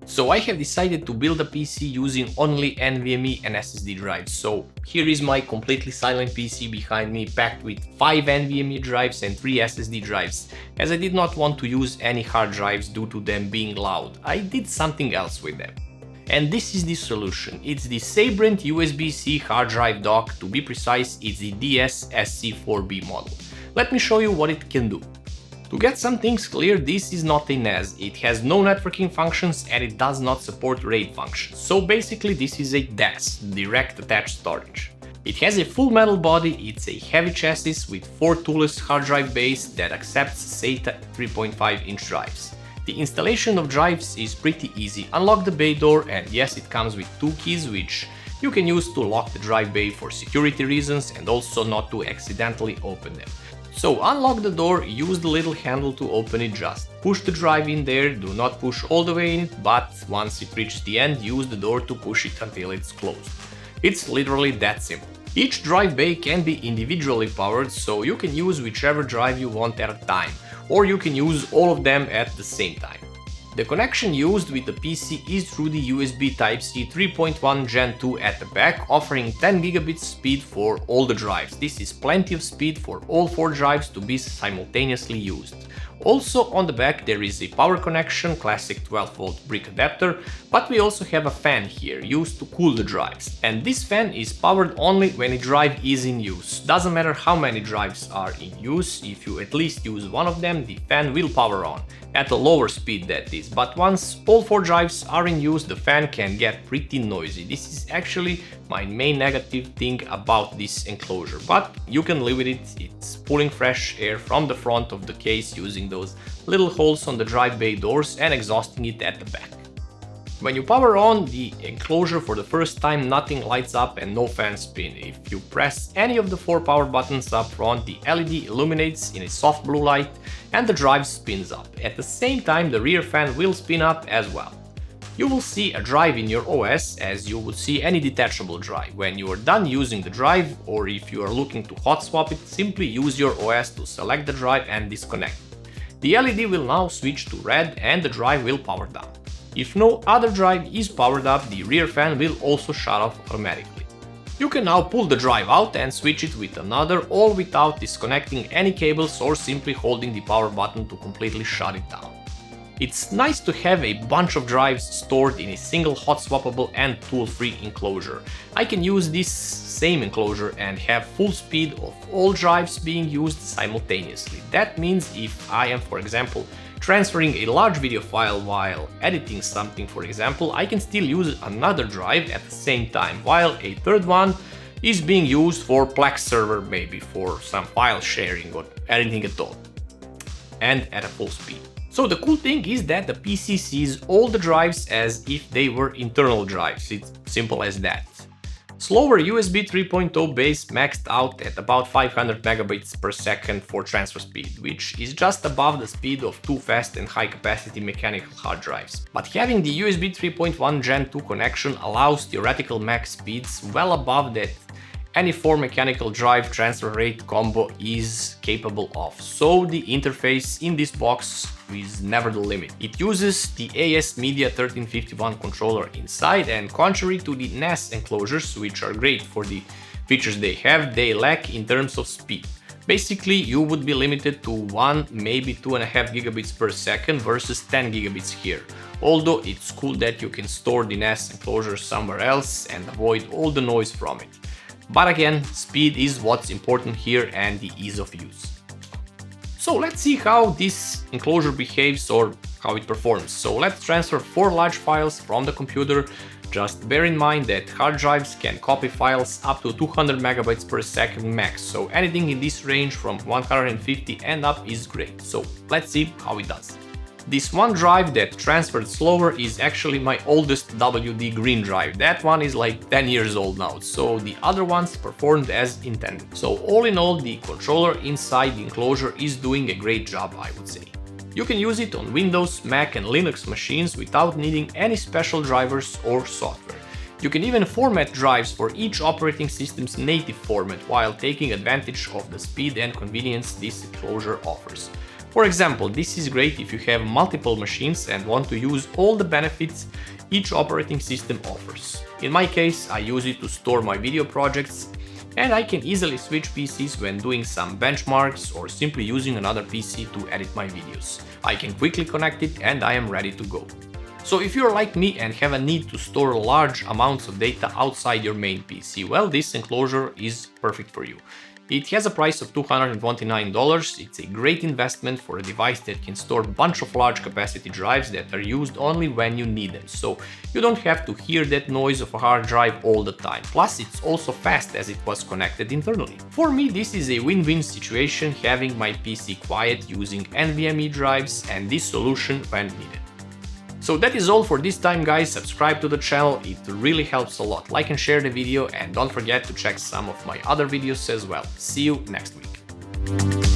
So I have decided to build a PC using only NVMe and SSD drives. So here is my completely silent PC behind me, packed with 5 NVMe drives and 3 SSD drives. As I did not want to use any hard drives due to them being loud, I did something else with them. And this is the solution. It's the Sabrent USB-C hard drive dock. To be precise, it's the DS-SC4B model. Let me show you what it can do. To get some things clear, this is not a NAS, it has no networking functions and it does not support RAID functions. So basically this is a DAS, direct attached storage. It has a full metal body, it's a heavy chassis with 4 toolless hard drive bays that accepts SATA 3.5-inch drives. The installation of drives is pretty easy. Unlock the bay door, and yes, it comes with 2 keys which you can use to lock the drive bay for security reasons and also not to accidentally open them. So unlock the door, use the little handle to open it, just push the drive in there, do not push all the way in it, but once it reaches the end, use the door to push it until it's closed. It's literally that simple. Each drive bay can be individually powered, so you can use whichever drive you want at a time, or you can use all of them at the same time. The connection used with the PC is through the USB Type-C 3.1 Gen 2 at the back, offering 10 gigabits speed for all the drives. This is plenty of speed for all 4 drives to be simultaneously used. Also on the back there is a power connection, classic 12-volt brick adapter, but we also have a fan here, used to cool the drives. And this fan is powered only when a drive is in use. Doesn't matter how many drives are in use, if you at least use one of them, the fan will power on. At a lower speed that is, but once all 4 drives are in use, the fan can get pretty noisy. This is actually my main negative thing about this enclosure, but you can live with it. It's pulling fresh air from the front of the case using those little holes on the drive bay doors and exhausting it at the back. When you power on the enclosure for the first time, nothing lights up and no fans spin. If you press any of the 4 power buttons up front, the LED illuminates in a soft blue light and the drive spins up. At the same time, the rear fan will spin up as well. You will see a drive in your OS as you would see any detachable drive. When you are done using the drive, or if you are looking to hot swap it, simply use your OS to select the drive and disconnect. The LED will now switch to red and the drive will power down. If no other drive is powered up, the rear fan will also shut off automatically. You can now pull the drive out and switch it with another, all without disconnecting any cables or simply holding the power button to completely shut it down. It's nice to have a bunch of drives stored in a single hot swappable and tool-free enclosure. I can use this same enclosure and have full speed of all drives being used simultaneously. That means if I am, for example, transferring a large video file while editing something, for example, I can still use another drive at the same time, while a third one is being used for Plex server, maybe for some file sharing or anything at all, and at a full speed. So the cool thing is that the PC sees all the drives as if they were internal drives. It's simple as that. Slower USB 3.0 base maxed out at about 500 megabits per second for transfer speed, which is just above the speed of 2 fast and high capacity mechanical hard drives. But having the USB 3.1 Gen 2 connection allows theoretical max speeds well above that any 4 mechanical drive transfer rate combo is capable of. So the interface in this box is never the limit. It uses the AS Media 1351 controller inside, and contrary to the NAS enclosures, which are great for the features they have, they lack in terms of speed. Basically, you would be limited to 1, maybe 2.5 gigabits per second versus 10 gigabits here. Although it's cool that you can store the NAS enclosure somewhere else and avoid all the noise from it. But again, speed is what's important here and the ease of use. So let's see how this enclosure behaves or how it performs. So let's transfer 4 large files from the computer. Just bear in mind that hard drives can copy files up to 200 megabytes per second max, so anything in this range from 150 and up is great. So let's see how it does. This one drive that transferred slower is actually my oldest WD green drive. That one is like 10 years old now, so the other ones performed as intended. So all in all, the controller inside the enclosure is doing a great job, I would say. You can use it on Windows, Mac and Linux machines without needing any special drivers or software. You can even format drives for each operating system's native format while taking advantage of the speed and convenience this enclosure offers. For example, this is great if you have multiple machines and want to use all the benefits each operating system offers. In my case, I use it to store my video projects, and I can easily switch PCs when doing some benchmarks or simply using another PC to edit my videos. I can quickly connect it and I am ready to go. So if you're like me and have a need to store large amounts of data outside your main PC, well, this enclosure is perfect for you. It has a price of $229, it's a great investment for a device that can store a bunch of large capacity drives that are used only when you need them, so you don't have to hear that noise of a hard drive all the time. Plus, it's also fast as it was connected internally. For me, this is a win-win situation, having my PC quiet using NVMe drives and this solution when needed. So that is all for this time, guys. Subscribe to the channel, it really helps a lot. Like and share the video, and don't forget to check some of my other videos as well. See you next week.